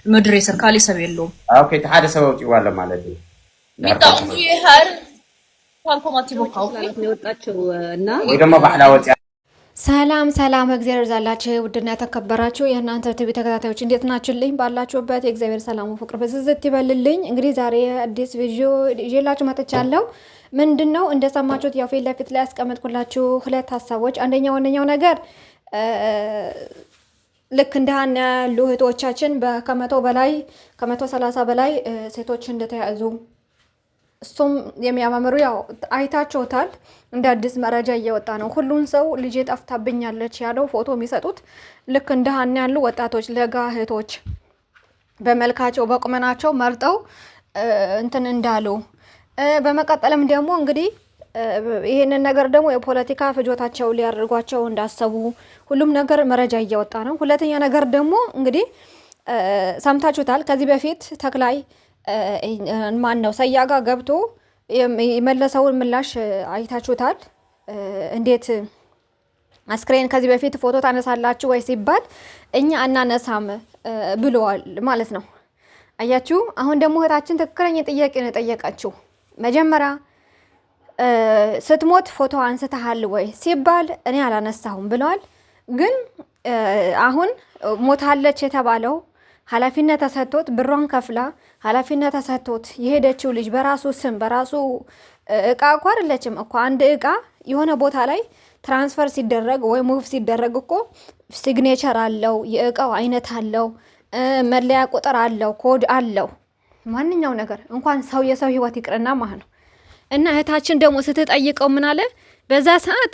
ምድር የሰርካሊ ሰብ የለውም ኦኬ ተሓደ ሰብ ወጪዋለ ማለት እዩ ሚጣቁ ይሃር ታልኮማቲ ቦካው ወጣቸው እና ወይ ደሞ ባህላ ወጪ ሰላም ሰላም እግዚአብሔር ዛላችሁ ውድና ተከበራችሁ የእናንተ ቲቪ ተከታታዮች እንዴት ናችሁልኝ? ባላችሁበት የእግዚአብሔር ሰላሙ ፍቅር በዝዝት ይበልልኝ። እንግዲህ ዛሬ አዲስ ቪዲዮ ይዤላችሁ መጥቻለሁ። ምንድነው እንደሰማችሁት ያው ፊት ለፊት ላይ ያስቀመጥኩላችሁ ሁለት ሀሳቦች፣ ዋነኛው ነገር ልክ እንደ ሀና ያሉ እህቶቻችን ከ130 በላይ ሴቶች እንደተያዙ እሱም የሚያማምሩ ያው አይታችሁታል። እንደ አዲስ መረጃ እየወጣ ነው። ሁሉን ሰው ልጄ ጠፍታብኛለች ያለው ፎቶ የሚሰጡት ልክ እንደ ሀና ያሉ ወጣቶች ለጋ እህቶች በመልካቸው በቁመናቸው መርጠው እንትን እንዳሉ በመቀጠልም ደግሞ እንግዲህ ይሄንን ነገር ደግሞ የፖለቲካ ፍጆታቸው ሊያደርጓቸው እንዳሰቡ ሁሉም ነገር መረጃ እየወጣ ነው። ሁለተኛ ነገር ደግሞ እንግዲህ ሰምታችሁታል። ከዚህ በፊት ተክላይ ማን ነው ሰያጋ ገብቶ የመለሰውን ምላሽ አይታችሁታል። እንዴት አስክሬን ከዚህ በፊት ፎቶ ታነሳላችሁ ወይ ሲባል እኛ አናነሳም ብለዋል ማለት ነው። አያችሁ። አሁን ደግሞ እህታችን ትክክለኛ ጥያቄ ነው የጠየቀችው። መጀመሪያ ስትሞት ፎቶ አንስተሃል ወይ ሲባል እኔ አላነሳሁም ብለዋል። ግን አሁን ሞታለች የተባለው ኃላፊነት ተሰጥቶት ብሯን ከፍላ ኃላፊነት ተሰጥቶት የሄደችው ልጅ በራሱ ስም በራሱ እቃ እኮ አይደለችም እኮ። አንድ እቃ የሆነ ቦታ ላይ ትራንስፈር ሲደረግ ወይ ሙቭ ሲደረግ እኮ ሲግኔቸር አለው፣ የእቃው አይነት አለው፣ መለያ ቁጥር አለው፣ ኮድ አለው። ማንኛው ነገር እንኳን ሰው የሰው ህይወት ይቅርና ማለት ነው። እና እህታችን ደግሞ ስትጠይቀው ምን አለ በዛ ሰዓት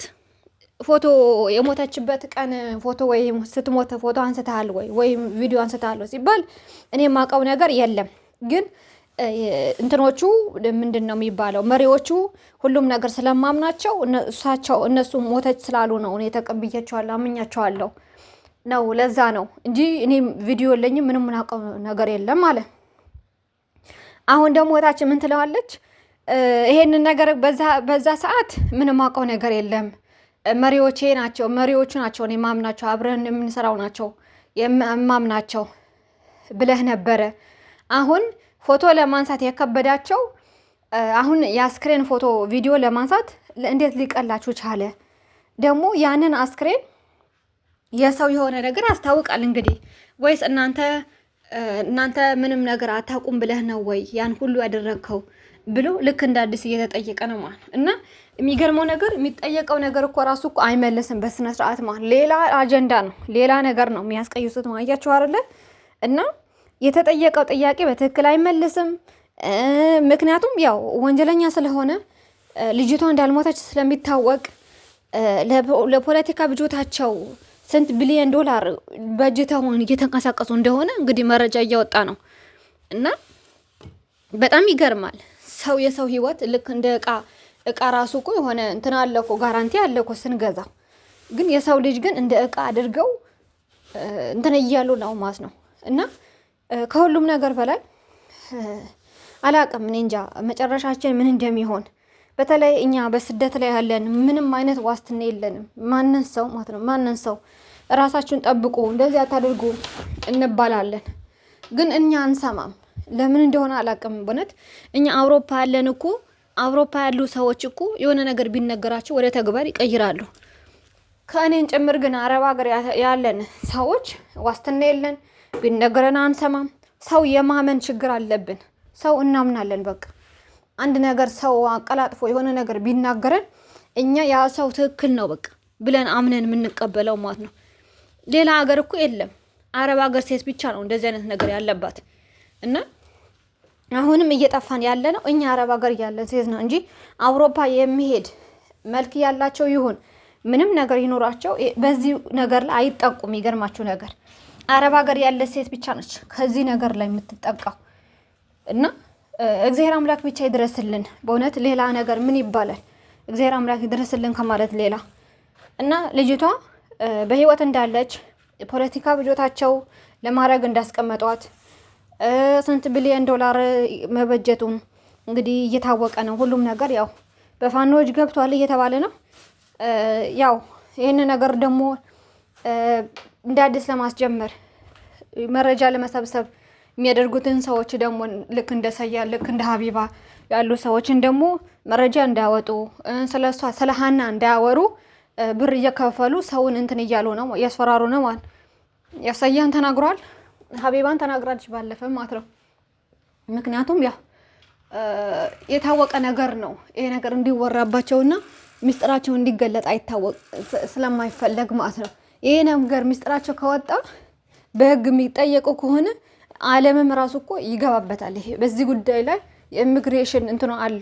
ፎቶ የሞተችበት ቀን ፎቶ ወይ ስትሞት ፎቶ አንስተሃል ወይ ቪዲዮ አንስተሃል ሲባል እኔ ማቀው ነገር የለም። ግን እንትኖቹ ምንድነው የሚባለው መሪዎቹ ሁሉም ነገር ስለማምናቸው እነሱ ሞተች ስላሉ ነው እኔ ተቀብያቸዋለሁ አምኛቸዋለሁ ነው። ለዛ ነው እንጂ እኔ ቪዲዮ የለኝም ምንም ማቀው ነገር የለም ማለት። አሁን ደግሞ እህታችን ምን ትለዋለች? ይሄንን ነገር በዛ ሰዓት ምንም ማቀው ነገር የለም መሪዎቹ ናቸው እኔ ማምናቸው አብረን የምንሰራው ናቸው የማምናቸው ብለህ ነበረ። አሁን ፎቶ ለማንሳት የከበዳቸው አሁን የአስክሬን ፎቶ ቪዲዮ ለማንሳት እንዴት ሊቀላችሁ ቻለ? ደግሞ ያንን አስክሬን የሰው የሆነ ነገር ያስታውቃል እንግዲህ። ወይስ እናንተ ምንም ነገር አታውቁም ብለህ ነው ወይ ያን ሁሉ ያደረግከው ብሎ ልክ እንደ አዲስ እየተጠየቀ ነው ማለት። እና የሚገርመው ነገር የሚጠየቀው ነገር እኮ ራሱ እኮ አይመለስም በስነ ስርዓት ማለት። ሌላ አጀንዳ ነው፣ ሌላ ነገር ነው የሚያስቀይሱት ማያችሁ አይደለ? እና የተጠየቀው ጥያቄ በትክክል አይመለስም። ምክንያቱም ያው ወንጀለኛ ስለሆነ ልጅቷ እንዳልሞተች ስለሚታወቅ ለፖለቲካ ብጆታቸው ስንት ቢሊዮን ዶላር በጅተውን እየተንቀሳቀሱ እንደሆነ እንግዲህ መረጃ እያወጣ ነው። እና በጣም ይገርማል። ሰው የሰው ህይወት ልክ እንደ እቃ ራሱ እኮ የሆነ እንትን አለ እኮ ጋራንቲ አለ እኮ ስንገዛ። ግን የሰው ልጅ ግን እንደ እቃ አድርገው እንትን እያሉ ነው ማለት ነው። እና ከሁሉም ነገር በላይ አላቅም እኔ እንጃ መጨረሻችን ምን እንደሚሆን። በተለይ እኛ በስደት ላይ ያለን ምንም አይነት ዋስትና የለንም። ማንን ሰው ማለት ነው ማንን ሰው ራሳችሁን ጠብቁ እንደዚህ አታድርጉ እንባላለን። ግን እኛ አንሰማም። ለምን እንደሆነ አላቅም። በእውነት እኛ አውሮፓ ያለን እኮ አውሮፓ ያሉ ሰዎች እኮ የሆነ ነገር ቢነገራቸው ወደ ተግባር ይቀይራሉ። ከእኔን ጭምር ግን አረብ ሀገር ያለን ሰዎች ዋስትና የለን፣ ቢነገረን አንሰማም። ሰው የማመን ችግር አለብን። ሰው እናምናለን። በቃ አንድ ነገር ሰው አቀላጥፎ የሆነ ነገር ቢናገረን እኛ ያ ሰው ትክክል ነው በቃ ብለን አምነን የምንቀበለው ማለት ነው። ሌላ ሀገር እኮ የለም። አረብ ሀገር ሴት ብቻ ነው እንደዚህ አይነት ነገር ያለባት። እና አሁንም እየጠፋን ያለ ነው እኛ አረብ ሀገር ያለን ሴት ነው እንጂ አውሮፓ የሚሄድ መልክ ያላቸው ይሁን ምንም ነገር ይኖራቸው በዚህ ነገር ላይ አይጠቁም። ይገርማችሁ ነገር አረብ ሀገር ያለ ሴት ብቻ ነች ከዚህ ነገር ላይ የምትጠቃው። እና እግዚአብሔር አምላክ ብቻ ይድረስልን በእውነት። ሌላ ነገር ምን ይባላል? እግዚአብሔር አምላክ ይድረስልን ከማለት ሌላ። እና ልጅቷ በህይወት እንዳለች ፖለቲካ ብጆታቸው ለማድረግ እንዳስቀመጧት ስንት ቢሊዮን ዶላር መበጀቱን እንግዲህ እየታወቀ ነው። ሁሉም ነገር ያው በፋኖች ገብቷል እየተባለ ነው። ያው ይህን ነገር ደግሞ እንደ አዲስ ለማስጀመር መረጃ ለመሰብሰብ የሚያደርጉትን ሰዎች ደግሞ ልክ እንደ ሰያ ልክ እንደ ሀቢባ ያሉ ሰዎችን ደግሞ መረጃ እንዳያወጡ ስለሷ ስለ ሀና እንዳያወሩ ብር እየከፈሉ ሰውን እንትን እያሉ ነው ያስፈራሩ ነው ማለት ያሰያን ተናግሯል። ሀቢባን ተናግራለች ባለፈ ማለት ነው። ምክንያቱም ያ የታወቀ ነገር ነው ይሄ ነገር እንዲወራባቸውና ሚስጥራቸው እንዲገለጥ አይታወቅ ስለማይፈለግ ማለት ነው። ይሄ ነገር ሚስጥራቸው ከወጣ በህግ የሚጠየቁ ከሆነ ዓለምም ራሱ እኮ ይገባበታል። ይሄ በዚህ ጉዳይ ላይ የኢሚግሬሽን እንትኑ አለ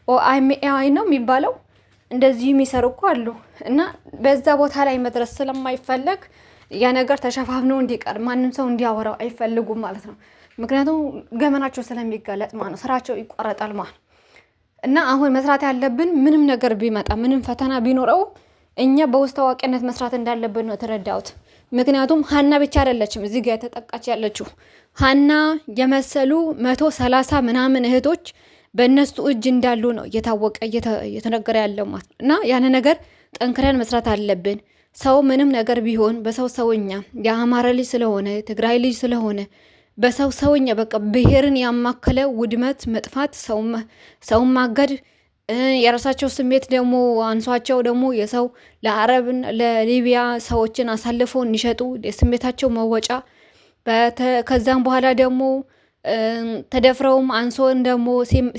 ኦአይኤምኤአይ ነው የሚባለው እንደዚህ የሚሰሩ እኮ አሉ እና በዛ ቦታ ላይ መድረስ ስለማይፈለግ ያ ነገር ተሸፋፍኖ እንዲቀር ማንም ሰው እንዲያወራው አይፈልጉም ማለት ነው። ምክንያቱም ገመናቸው ስለሚጋለጥ ማለት ነው ስራቸው ይቋረጣል ማለት እና አሁን መስራት ያለብን ምንም ነገር ቢመጣ ምንም ፈተና ቢኖረው እኛ በውስጥ ታዋቂነት መስራት እንዳለብን ነው ተረዳውት። ምክንያቱም ሀና ብቻ አይደለችም እዚህ ጋር ተጠቃች ያለችው ሀና የመሰሉ 130 ምናምን እህቶች በእነሱ እጅ እንዳሉ ነው እየታወቀ እየተነገረ ያለው ማለት እና ያን ነገር ጠንክረን መስራት አለብን። ሰው ምንም ነገር ቢሆን በሰው ሰውኛ የአማራ ልጅ ስለሆነ ትግራይ ልጅ ስለሆነ በሰው ሰውኛ በቃ ብሔርን ያማከለ ውድመት መጥፋት ሰው ማገድ የራሳቸው ስሜት ደግሞ አንሷቸው ደግሞ የሰው ለአረብን ለሊቢያ ሰዎችን አሳልፈው እንዲሸጡ የስሜታቸው መወጫ ከዛም በኋላ ደግሞ ተደፍረውም አንሶን ደግሞ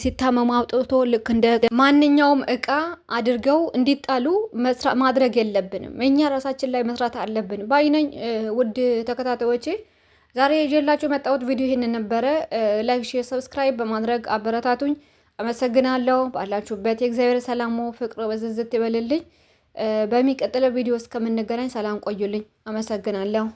ሲታመሙ አውጥቶ ልክ እንደ ማንኛውም እቃ አድርገው እንዲጣሉ ማድረግ የለብንም። እኛ ራሳችን ላይ መስራት አለብን ባይነኝ። ውድ ተከታታዮቼ ዛሬ ይዤላችሁ መጣሁት ቪዲዮ ይሄንን ነበረ። ላይክ፣ ሼር፣ ሰብስክራይብ በማድረግ አበረታቱኝ። አመሰግናለሁ። ባላችሁበት የእግዚአብሔር ሰላሙ ፍቅር በዝዝት ይበልልኝ። በሚቀጥለው ቪዲዮ እስከምንገናኝ ሰላም ቆዩልኝ። አመሰግናለሁ።